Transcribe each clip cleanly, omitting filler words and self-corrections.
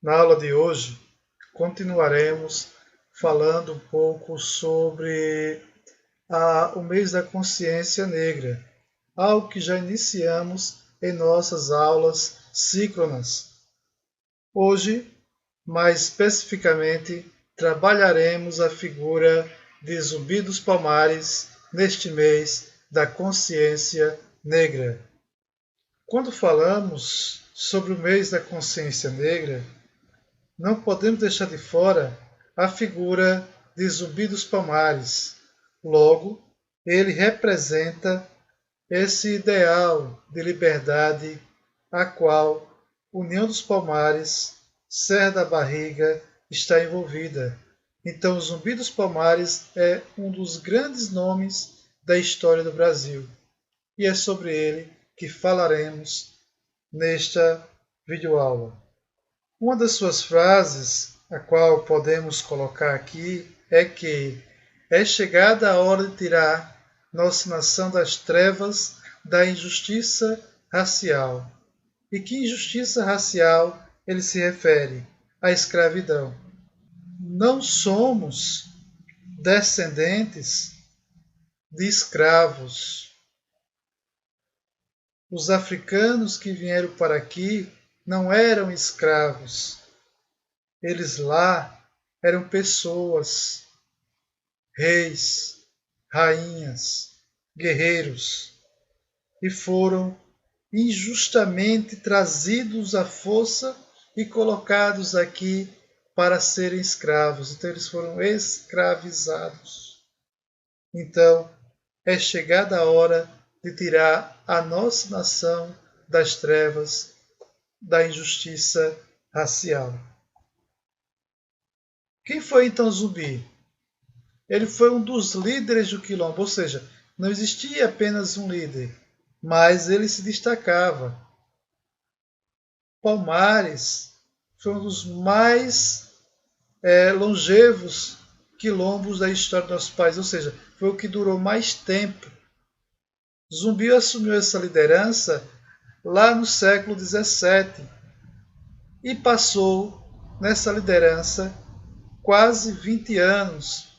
Na aula de hoje, continuaremos falando um pouco sobre o mês da consciência negra, algo que já iniciamos em nossas aulas síncronas. Hoje, mais especificamente, trabalharemos a figura de Zumbi dos Palmares neste mês da consciência negra. Quando falamos sobre o mês da consciência negra, não podemos deixar de fora a figura de Zumbi dos Palmares. Logo, ele representa esse ideal de liberdade a qual União dos Palmares, Serra da Barriga está envolvida. Então, Zumbi dos Palmares é um dos grandes nomes da história do Brasil. E é sobre ele que falaremos nesta videoaula. Uma das suas frases, a qual podemos colocar aqui, é que é chegada a hora de tirar nossa nação das trevas da injustiça racial. E que injustiça racial ele se refere? À escravidão. Não somos descendentes de escravos. Os africanos que vieram para aqui não eram escravos. Eles lá eram pessoas, reis, rainhas, guerreiros, e foram injustamente trazidos à força e colocados aqui para serem escravos. Então eles foram escravizados. Então é chegada a hora de tirar a nossa nação das trevas, da injustiça racial. Quem foi então Zumbi? Ele foi um dos líderes do Quilombo, ou seja, não existia apenas um líder, mas ele se destacava. Palmares foi um dos mais longevos quilombos da história do nosso país, ou seja, foi o que durou mais tempo. Zumbi assumiu essa liderança lá no século XVII e passou nessa liderança quase 20 anos,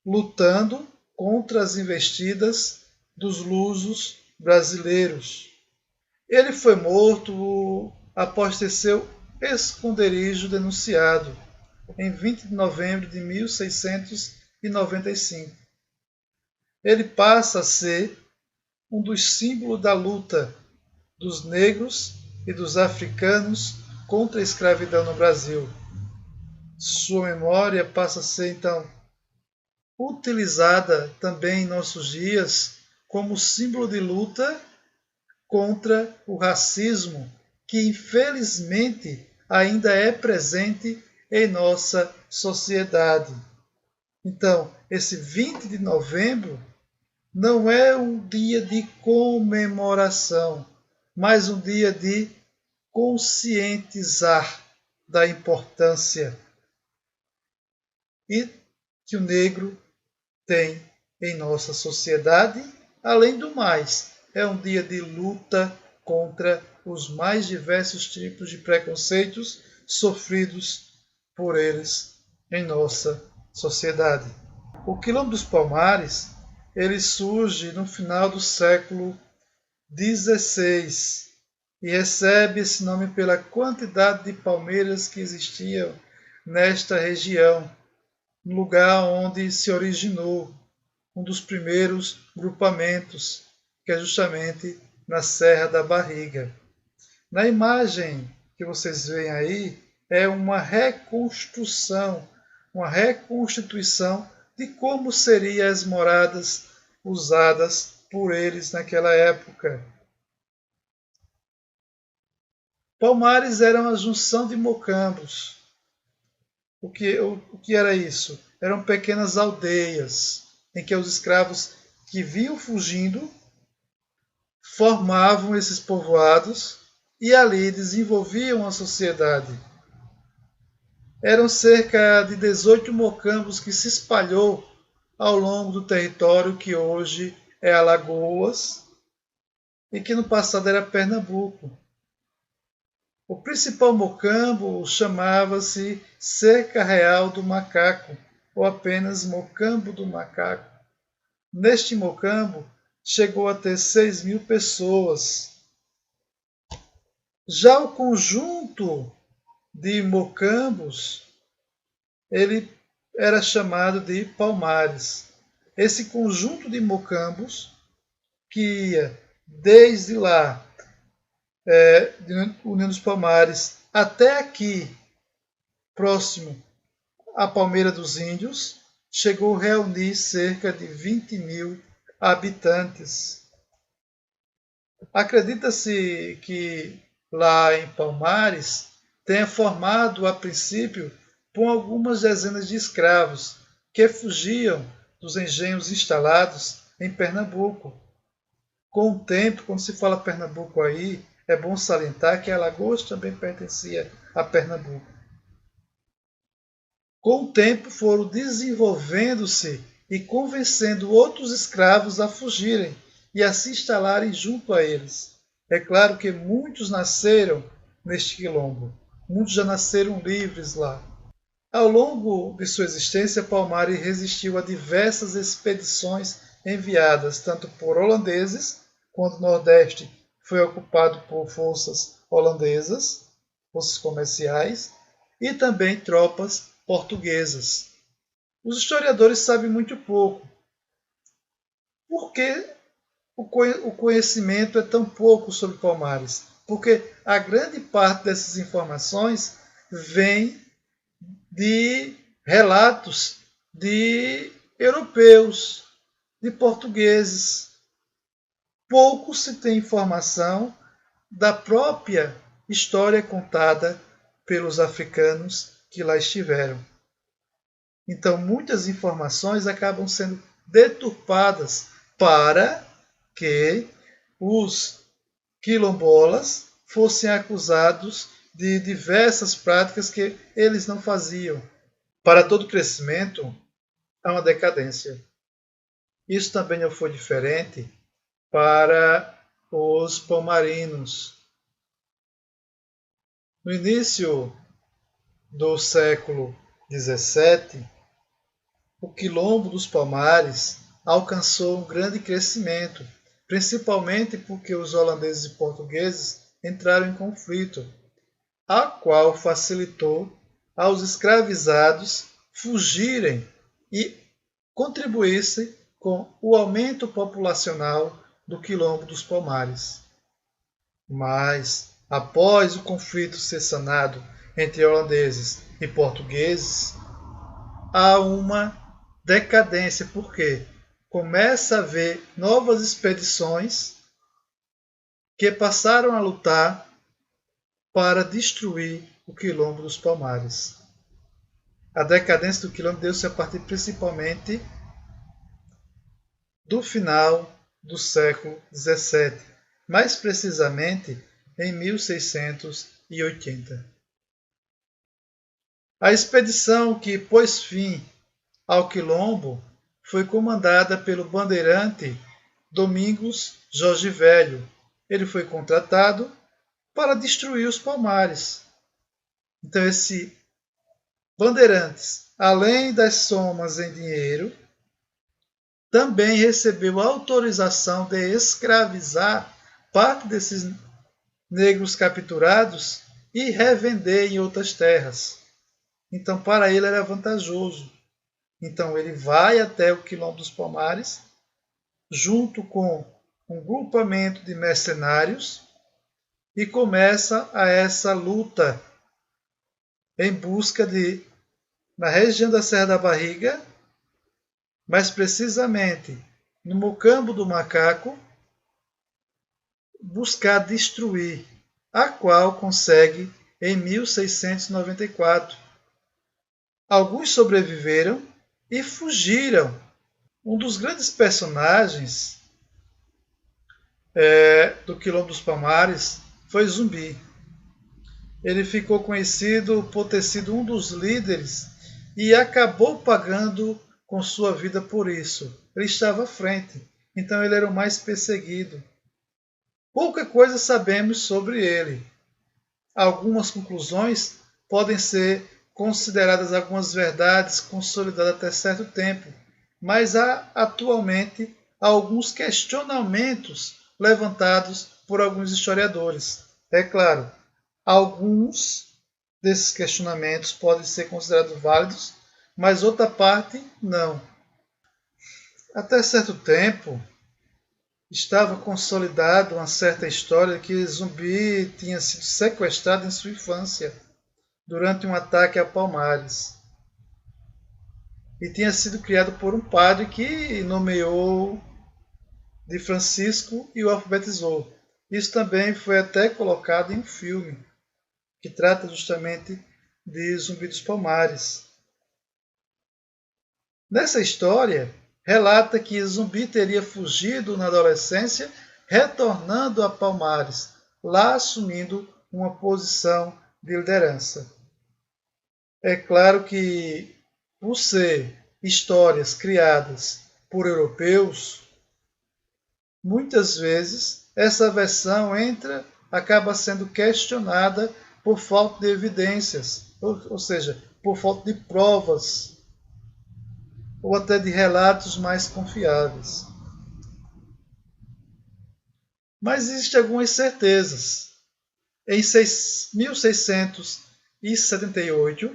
lutando contra as investidas dos lusos brasileiros. Ele foi morto após ter seu esconderijo denunciado em 20 de novembro de 1695. Ele passa a ser um dos símbolos da luta dos negros e dos africanos contra a escravidão no Brasil. Sua memória passa a ser, então, utilizada também em nossos dias como símbolo de luta contra o racismo, que infelizmente ainda é presente em nossa sociedade. Então, esse 20 de novembro não é um dia de comemoração, mas um dia de conscientizar da importância e que o negro tem em nossa sociedade. Além do mais, é um dia de luta contra os mais diversos tipos de preconceitos sofridos por eles em nossa sociedade. O Quilombo dos Palmares ele surge no final do século XVI e recebe esse nome pela quantidade de palmeiras que existiam nesta região, no lugar onde se originou um dos primeiros grupamentos, que é justamente na Serra da Barriga. Na imagem que vocês veem aí, é uma reconstrução, uma reconstituição de como seriam as moradas usadas por eles naquela época. Palmares era uma junção de mocambos. O que era isso? Eram pequenas aldeias em que os escravos que vinham fugindo formavam esses povoados e ali desenvolviam a sociedade. Eram cerca de 18 mocambos que se espalhou ao longo do território que hoje é Alagoas e que no passado era Pernambuco. O principal mocambo chamava-se Cerca Real do Macaco, ou apenas Mocambo do Macaco. Neste mocambo, chegou a ter 6.000 pessoas. Já o conjunto de mocambos, ele era chamado de palmares. Esse conjunto de mocambos, que ia desde lá, de União dos Palmares, até aqui, próximo à Palmeira dos Índios, chegou a reunir cerca de 20.000 habitantes. Acredita-se que lá em Palmares tenha formado, a princípio, por algumas dezenas de escravos que fugiam dos engenhos instalados em Pernambuco. Com o tempo, quando se fala Pernambuco aí, é bom salientar que Alagoas também pertencia a Pernambuco. Com o tempo foram desenvolvendo-se e convencendo outros escravos a fugirem e a se instalarem junto a eles. É claro que muitos nasceram neste quilombo, muitos já nasceram livres lá. Ao longo de sua existência, Palmares resistiu a diversas expedições enviadas tanto por holandeses, quando o Nordeste foi ocupado por forças holandesas, forças comerciais, e também tropas portuguesas. Os historiadores sabem muito pouco. Por que o conhecimento é tão pouco sobre Palmares? Porque a grande parte dessas informações vem de relatos de europeus, de portugueses. Pouco se tem informação da própria história contada pelos africanos que lá estiveram. Então, muitas informações acabam sendo deturpadas para que os quilombolas fossem acusados de diversas práticas que eles não faziam. Para todo crescimento, há uma decadência. Isso também não foi diferente para os palmarinos. No início do século XVII, o quilombo dos Palmares alcançou um grande crescimento, principalmente porque os holandeses e portugueses entraram em conflito, a qual facilitou aos escravizados fugirem e contribuíssem com o aumento populacional do quilombo dos Palmares. Mas, após o conflito ser sanado entre holandeses e portugueses, há uma decadência, porque começa a haver novas expedições que passaram a lutar para destruir o quilombo dos Palmares. A decadência do quilombo deu-se a partir principalmente do final do século XVII, mais precisamente em 1680. A expedição que pôs fim ao quilombo foi comandada pelo bandeirante Domingos Jorge Velho. Ele foi contratado para destruir os Palmares. Então esse Bandeirantes, além das somas em dinheiro, também recebeu autorização de escravizar parte desses negros capturados e revender em outras terras. Então, para ele era vantajoso. Então, ele vai até o quilombo dos Palmares, junto com um grupamento de mercenários, e começa a essa luta em busca de, na região da Serra da Barriga, mais precisamente no Mocambo do Macaco, buscar destruir, a qual consegue em 1694. Alguns sobreviveram e fugiram. Um dos grandes personagens do Quilombo dos Palmares foi Zumbi. Ele ficou conhecido por ter sido um dos líderes e acabou pagando com sua vida por isso. Ele estava à frente, então ele era o mais perseguido. Pouca coisa sabemos sobre ele. algumas conclusões podem ser consideradas algumas verdades consolidadas até certo tempo, mas há atualmente alguns questionamentos levantados por alguns historiadores. É claro, alguns desses questionamentos podem ser considerados válidos, mas outra parte não. Até certo tempo, estava consolidada uma certa história que Zumbi tinha sido sequestrado em sua infância durante um ataque a Palmares e tinha sido criado por um padre que nomeou de Francisco e o alfabetizou. Isso também foi até colocado em um filme que trata justamente de Zumbi dos Palmares. Nessa história, relata que Zumbi teria fugido na adolescência, retornando a Palmares, lá assumindo uma posição de liderança. É claro que, por ser histórias criadas por europeus, muitas vezes essa versão acaba sendo questionada por falta de evidências, ou seja, por falta de provas ou até de relatos mais confiáveis. Mas existem algumas certezas. Em 1678,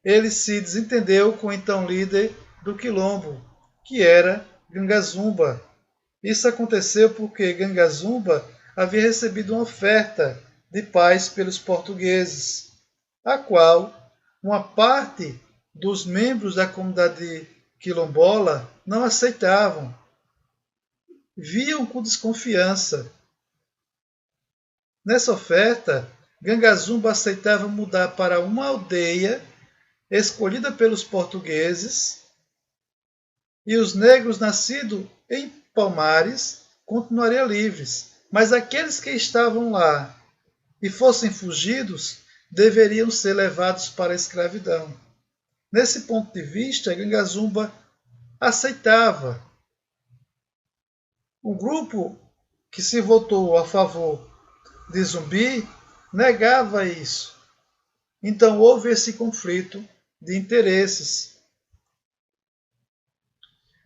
ele se desentendeu com o então líder do Quilombo, que era Gangazumba. Isso aconteceu porque Gangazumba havia recebido uma oferta de paz pelos portugueses, a qual uma parte dos membros da comunidade quilombola não aceitavam, viam com desconfiança. Nessa oferta, Gangazumba aceitava mudar para uma aldeia escolhida pelos portugueses e os negros nascidos em Palmares continuariam livres, mas aqueles que estavam lá e fossem fugidos deveriam ser levados para a escravidão. Nesse ponto de vista, Gangazumba aceitava. O grupo que se votou a favor de Zumbi negava isso. Então houve esse conflito de interesses.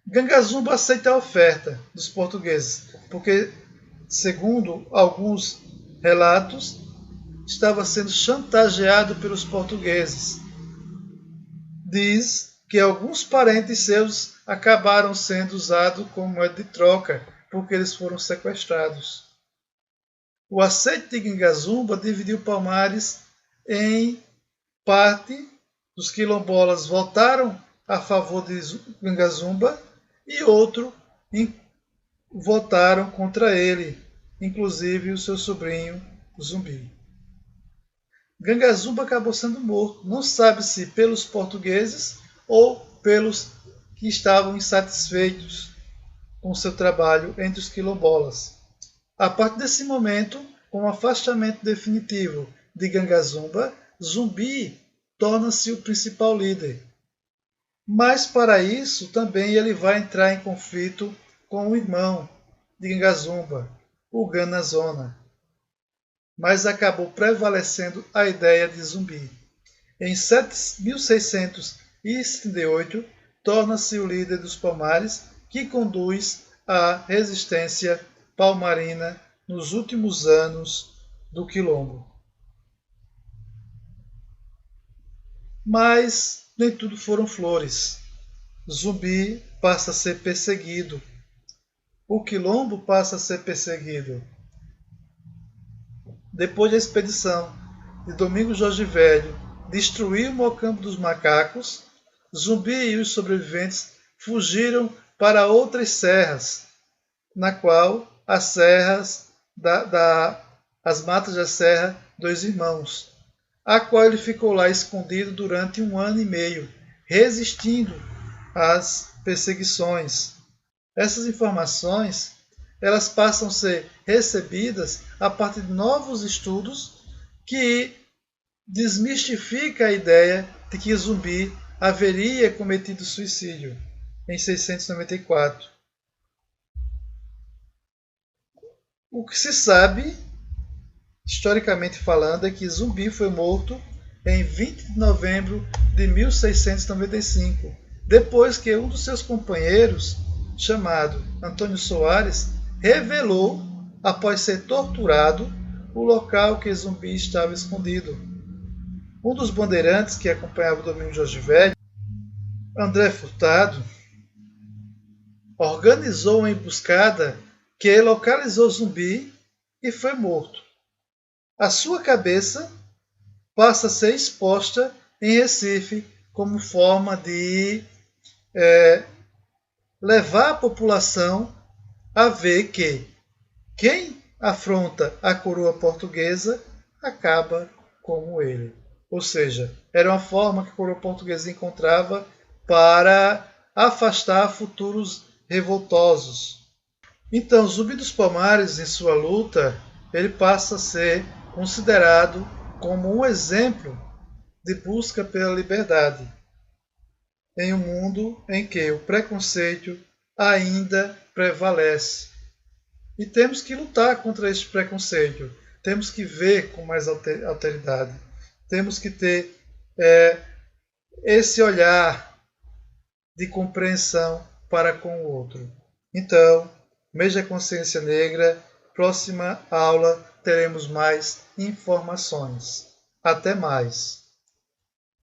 Gangazumba aceita a oferta dos portugueses, porque, segundo alguns relatos, estava sendo chantageado pelos portugueses. Diz que alguns parentes seus acabaram sendo usados como moeda de troca, porque eles foram sequestrados. O aceite de Gangazumba dividiu Palmares em parte. Os quilombolas votaram a favor de Gangazumba e outro votaram contra ele, inclusive o seu sobrinho Zumbi. Gangazumba acabou sendo morto, não sabe-se pelos portugueses ou pelos que estavam insatisfeitos com seu trabalho entre os quilombolas. A partir desse momento, com o afastamento definitivo de Gangazumba, Zumbi torna-se o principal líder. Mas para isso também ele vai entrar em conflito com o irmão de Gangazumba, o Ganazona. Mas acabou prevalecendo a ideia de Zumbi. Em 1678, torna-se o líder dos Palmares, que conduz a resistência palmarina nos últimos anos do Quilombo. Mas nem tudo foram flores. Zumbi passa a ser perseguido. O Quilombo passa a ser perseguido. Depois da expedição de Domingos Jorge Velho destruir o Mocambo dos Macacos, Zumbi e os sobreviventes fugiram para outras serras, na qual as serras as matas da Serra dos Irmãos, a qual ele ficou lá escondido durante 1 ano e meio, resistindo às perseguições. Essas informações elas passam a ser recebidas a partir de novos estudos que desmistifica a ideia de que Zumbi haveria cometido suicídio em 694. O que se sabe historicamente falando, é que Zumbi foi morto em 20 de novembro de 1695, depois que um dos seus companheiros, chamado Antônio Soares, revelou, após ser torturado, o local que Zumbi estava escondido. Um dos bandeirantes que acompanhava o Domingos Jorge Velho, André Furtado, organizou uma emboscada que localizou Zumbi e foi morto. A sua cabeça passa a ser exposta em Recife como forma de levar a população a ver que quem afronta a coroa portuguesa acaba como ele. Ou seja, era uma forma que a coroa portuguesa encontrava para afastar futuros revoltosos. Então, Zumbi dos Palmares, em sua luta, ele passa a ser considerado como um exemplo de busca pela liberdade, em um mundo em que o preconceito ainda prevalece. E temos que lutar contra esse preconceito, temos que ver com mais alteridade, temos que ter esse olhar de compreensão para com o outro. Então, mês da consciência negra, próxima aula teremos mais informações. Até mais!